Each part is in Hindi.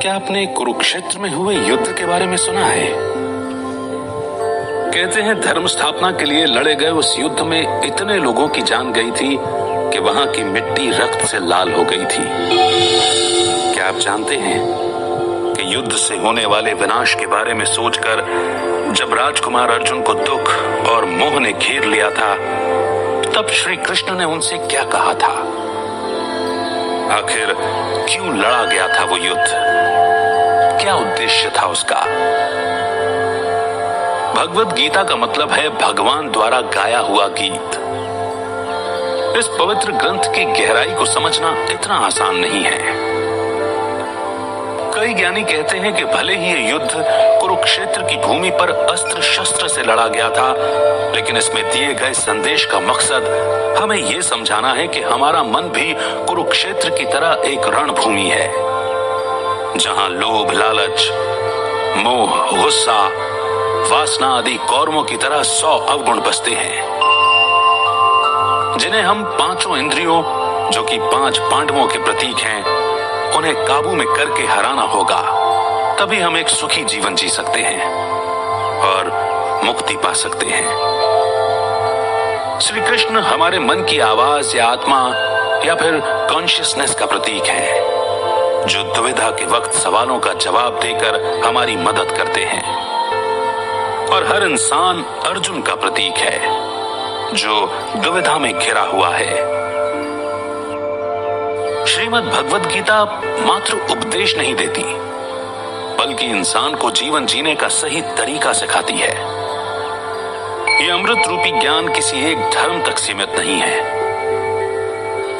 क्या आपने कुरुक्षेत्र में हुए युद्ध के बारे में सुना है? कहते हैं धर्म स्थापना के लिए लड़े गए उस युद्ध में इतने लोगों की जान गई थी कि वहां की मिट्टी रक्त से लाल हो गई थी। क्या आप जानते हैं कि युद्ध से होने वाले विनाश के बारे में सोचकर जब राजकुमार अर्जुन को दुख और मोह ने घेर लिया था, तब श्री कृष्ण ने उनसे क्या कहा था? आखिर क्यों लड़ा गया था वो युद्ध? क्या उद्देश्य था उसका? भगवत गीता का मतलब है भगवान द्वारा गाया हुआ गीत। इस पवित्र ग्रंथ की गहराई को समझना इतना आसान नहीं है। कई ज्ञानी कहते हैं कि भले ही ये युद्ध कुरुक्षेत्र की भूमि पर अस्त्र शस्त्र से लड़ा गया था, लेकिन इसमें दिए गए संदेश का मकसद हमें यह समझाना है कि हमारा मन भी कुरुक्षेत्र की तरह एक रणभूमि है, जहां लोभ, लालच, मोह, गुस्सा, वासना आदि कौरवों की तरह 100 अवगुण बसते हैं, जिन्हें हम पांचों इंद्रियों, जो कि 5 पांडवों के प्रतीक हैं, उन्हें काबू में करके हराना होगा। तभी हम एक सुखी जीवन जी सकते हैं और मुक्ति पा सकते हैं। श्री कृष्ण हमारे मन की आवाज या आत्मा या फिर कॉन्शियसनेस का प्रतीक है, जो दुविधा के वक्त सवालों का जवाब देकर हमारी मदद करते हैं। और हर इंसान अर्जुन का प्रतीक है, जो दुविधा में घिरा हुआ है। श्रीमद् भगवद गीता मात्र उपदेश नहीं देती, बल्कि इंसान को जीवन जीने का सही तरीका सिखाती है। ये अमृत रूपी ज्ञान किसी एक धर्म तक सीमित नहीं है।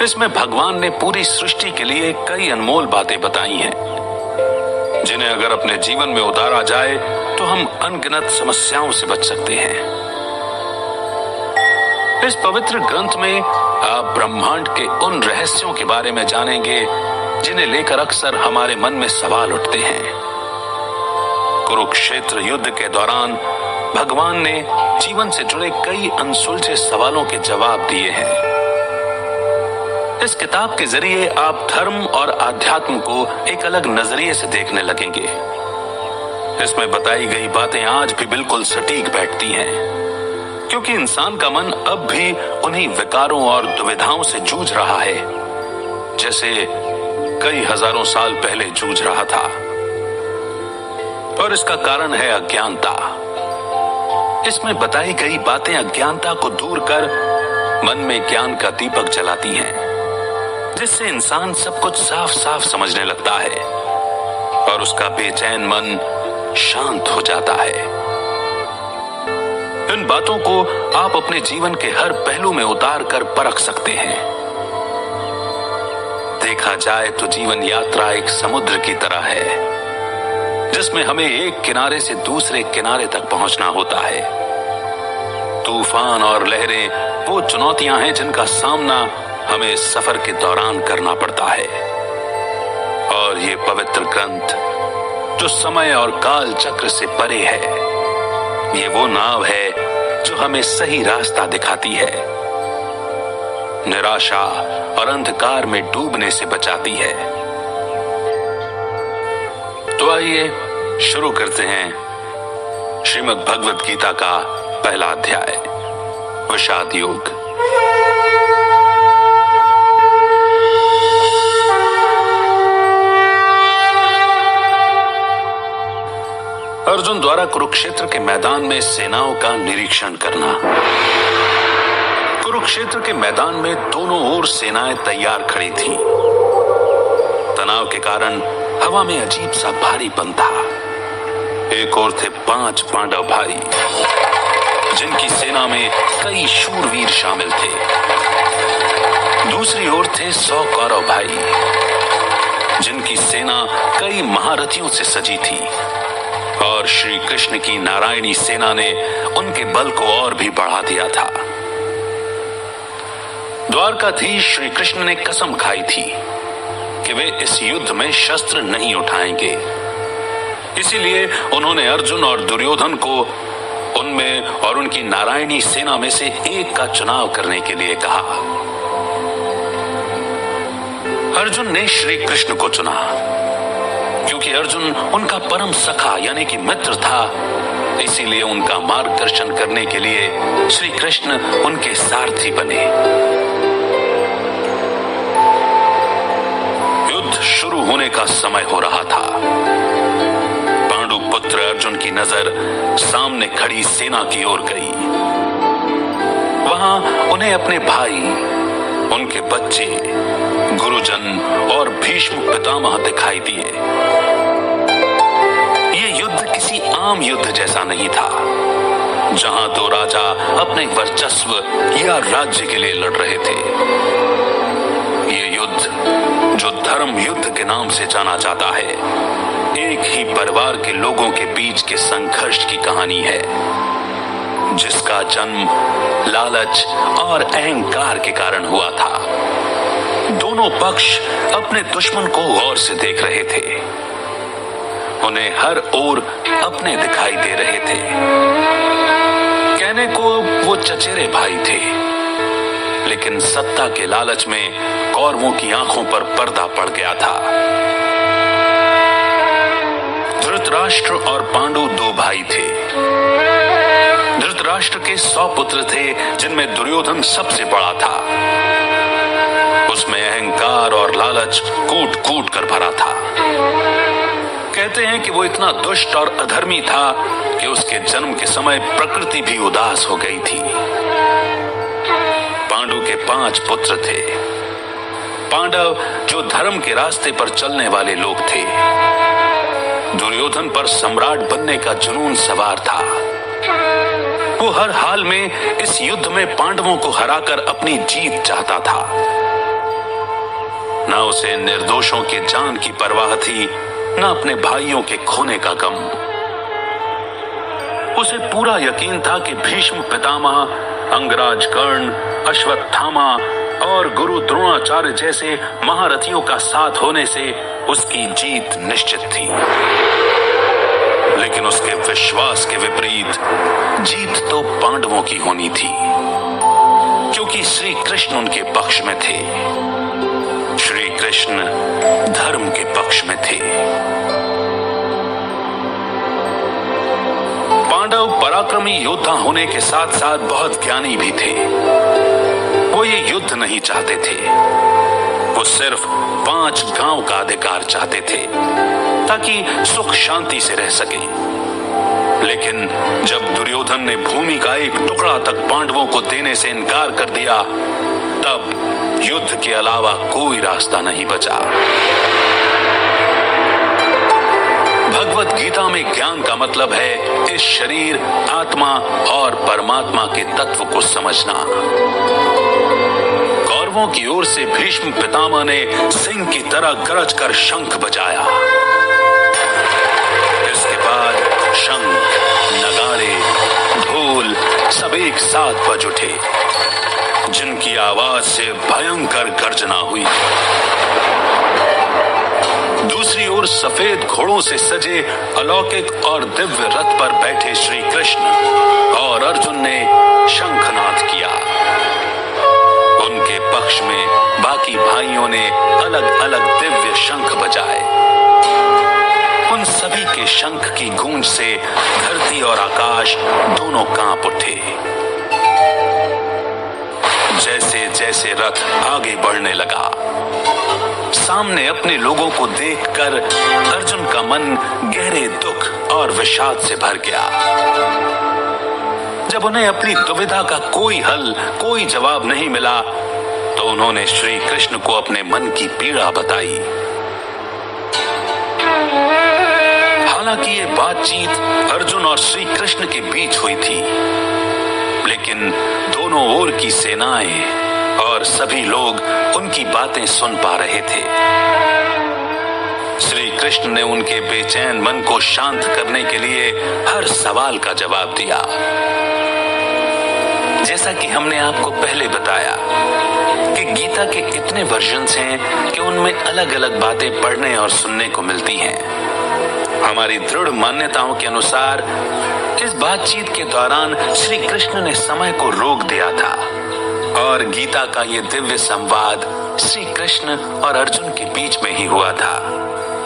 इसमें भगवान ने पूरी सृष्टि के लिए कई अनमोल बातें बताई हैं, जिन्हें अगर अपने जीवन में उतारा जाए तो हम अनगिनत समस्याओं से बच सकते हैं। इस पवित्र ग्रंथ में आप ब्रह्मांड के उन रहस्यों के बारे में जानेंगे जिन्हें लेकर अक्सर हमारे मन में सवाल उठते हैं। कुरुक्षेत्र युद्ध के दौरान भगवान ने जीवन से जुड़े कई अनसुलझे सवालों के जवाब दिए हैं। इस किताब के जरिए आप धर्म और आध्यात्म को एक अलग नजरिए से देखने लगेंगे। इसमें बताई गई बातें आज भी बिल्कुल सटीक बैठती हैं, क्योंकि इंसान का मन अब भी उन्हीं विकारों और दुविधाओं से जूझ रहा है, जैसे कई हजारों साल पहले जूझ रहा था। और इसका कारण है अज्ञानता। इसमें बताई गई बातें अज्ञानता को दूर कर मन में ज्ञान का दीपक जलाती हैं, जिससे इंसान सब कुछ साफ साफ समझने लगता है और उसका बेचैन मन शांत हो जाता है। इन बातों को आप अपने जीवन के हर पहलू में उतार कर परख सकते हैं। देखा जाए तो जीवन यात्रा एक समुद्र की तरह है, जिसमें हमें एक किनारे से दूसरे किनारे तक पहुंचना होता है। तूफान और लहरें वो चुनौतियां हैं जिनका सामना हमें इस सफर के दौरान करना पड़ता है। और ये पवित्र ग्रंथ, जो समय और काल चक्र से परे है, ये वो नाव है जो हमें सही रास्ता दिखाती है, निराशा और अंधकार में डूबने से बचाती है। तो आइए शुरू करते हैं श्रीमद् भगवद गीता का पहला अध्याय, विषाद योग। अर्जुन द्वारा कुरुक्षेत्र के मैदान में सेनाओं का निरीक्षण करना। कुरुक्षेत्र के मैदान में दोनों ओर सेनाएं तैयार खड़ी थीं। तनाव के कारण हवा में अजीब सा भारीपन था। एक ओर थे 5 पांडव भाई, जिनकी सेना में कई शूरवीर शामिल थे। दूसरी ओर थे 100 कौरव भाई, जिनकी सेना कई महारथियों से सजी थी। और श्री कृष्ण की नारायणी सेना ने उनके बल को और भी बढ़ा दिया था। द्वारकाधीश श्री कृष्ण ने कसम खाई थी कि वे इस युद्ध में शस्त्र नहीं उठाएंगे। इसीलिए उन्होंने अर्जुन और दुर्योधन को उनमें और उनकी नारायणी सेना में से एक का चुनाव करने के लिए कहा। अर्जुन ने श्री कृष्ण को चुना, क्योंकि अर्जुन उनका परम सखा यानी कि मित्र था, इसीलिए उनका मार्गदर्शन करने के लिए श्री कृष्ण उनके सारथी बने। युद्ध शुरू होने का समय हो रहा था। पांडु पुत्र अर्जुन की नजर सामने खड़ी सेना की ओर गई। वहां उन्हें अपने भाई, उनके बच्चे, गुरुजन और भीष्म पितामह दिखाई दिए। ये युद्ध किसी आम युद्ध जैसा नहीं था, जहां दो राजा अपने वर्चस्व या राज्य के लिए लड़ रहे थे। ये युद्ध, जो धर्म युद्ध के नाम से जाना जाता है, एक ही परिवार के लोगों के बीच के संघर्ष की कहानी है, जिसका जन्म लालच और अहंकार के कारण हुआ था। दोनों पक्ष अपने दुश्मन को गौर से देख रहे थे। उन्हें हर ओर अपने दिखाई दे रहे थे। कहने को वो चचेरे भाई थे, लेकिन सत्ता के लालच में कौरवों की आंखों पर पर्दा पड़ गया था। धृतराष्ट्र और पांडु दो भाई थे। धृतराष्ट्र के 100 पुत्र थे, जिनमें दुर्योधन सबसे बड़ा था। उसमें अहंकार और लालच कूट कूट कर भरा था। कहते हैं कि वो इतना दुष्ट और अधर्मी था कि उसके जन्म के समय प्रकृति भी उदास हो गई थी। पांडु के 5 पुत्र थे। पांडव जो धर्म के रास्ते पर चलने वाले लोग थे। दुर्योधन पर सम्राट बनने का जुनून सवार था। वो हर हाल में इस युद्ध में पांडवों को हराकर अपनी जीत चाहता था। न उसे निर्दोषों के जान की परवाह थी, न अपने भाइयों के खोने का गम। उसे पूरा यकीन था कि भीष्म पितामह, अंगराज कर्ण, अश्वत्थामा और गुरु द्रोणाचार्य जैसे महारथियों का साथ होने से उसकी जीत निश्चित थी। लेकिन उसके विश्वास के विपरीत जीत तो पांडवों की होनी थी, क्योंकि श्री कृष्ण उनके पक्ष में थे। श्री कृष्ण धर्म के पक्ष में थे। पांडव पराक्रमी योद्धा होने के साथ साथ बहुत ज्ञानी भी थे। वो ये युद्ध नहीं चाहते थे। वो सिर्फ 5 गांव का अधिकार चाहते थे, ताकि सुख शांति से रह सके। लेकिन जब दुर्योधन ने भूमि का एक टुकड़ा तक पांडवों को देने से इनकार कर दिया, तब युद्ध के अलावा कोई रास्ता नहीं बचा। भगवत गीता में ज्ञान का मतलब है इस शरीर, आत्मा और परमात्मा के तत्व को समझना। कौरवों की ओर से भीष्म पितामह ने सिंह की तरह गरज कर शंख बजाया। इसके बाद शंख, नगाड़े, ढोल सब एक साथ बज उठे, जिनकी आवाज से भयंकर गर्जना हुई। दूसरी ओर सफेद घोड़ों से सजे अलौकिक और दिव्य रथ पर बैठे श्री कृष्ण और अर्जुन ने शंखनाद किया। उनके पक्ष में बाकी भाइयों ने अलग अलग दिव्य शंख बजाए। उन सभी के शंख की गूंज से धरती और आकाश दोनों कांप उठे। जैसे जैसे रथ आगे बढ़ने लगा, सामने अपने लोगों को देखकर अर्जुन का मन गहरे दुख और विषाद से भर गया। जब उन्हें अपनी दुविधा का कोई हल, कोई जवाब नहीं मिला, तो उन्होंने श्री कृष्ण को अपने मन की पीड़ा बताई। हालांकि ये बातचीत अर्जुन और श्री कृष्ण के बीच हुई थी, लेकिन दोनों ओर की सेनाएं और सभी लोग उनकी बातें सुन पा रहे थे। श्री कृष्ण ने उनके बेचैन मन को शांत करने के लिए हर सवाल का जवाब दिया। जैसा कि हमने आपको पहले बताया कि गीता के इतने वर्जन्स हैं कि उनमें अलग अलग बातें पढ़ने और सुनने को मिलती हैं। हमारी दृढ़ मान्यताओं के अनुसार इस बातचीत के दौरान श्री कृष्ण ने समय को रोक दिया था और गीता का ये दिव्य संवाद श्री कृष्ण और अर्जुन के बीच में ही हुआ था।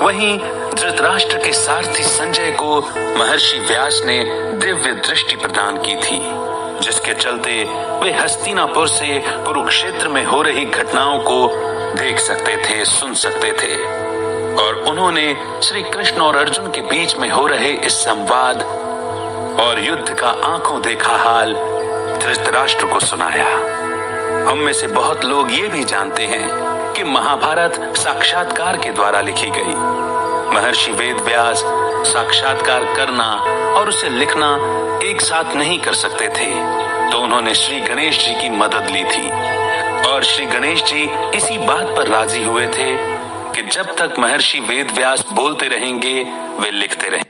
वहीं धृतराष्ट्र के सारथी संजय को महर्षि व्यास ने दिव्य दृष्टि प्रदान की थी, जिसके चलते वे हस्तिनापुर से कुरुक्षेत्र में हो रही घटनाओं को देख सकते थे, सुन सकते थे। और उन्होंने श्री कृष्ण और अर्जुन के बीच में हो रहे इस संवाद और युद्ध का आंखों देखा हाल धृतराष्ट्र को सुनाया। हम में से बहुत लोग ये भी जानते हैं कि महाभारत साक्षात्कार के द्वारा लिखी गई। महर्षि वेद व्यास साक्षात्कार करना और उसे लिखना एक साथ नहीं कर सकते थे, तो उन्होंने श्री गणेश जी की मदद ली थी। और श्री गणेश जी इसी बात पर राजी हुए थे कि जब तक महर्षि वेद व्यास बोलते रहेंगे वे लिखते रहेंगे।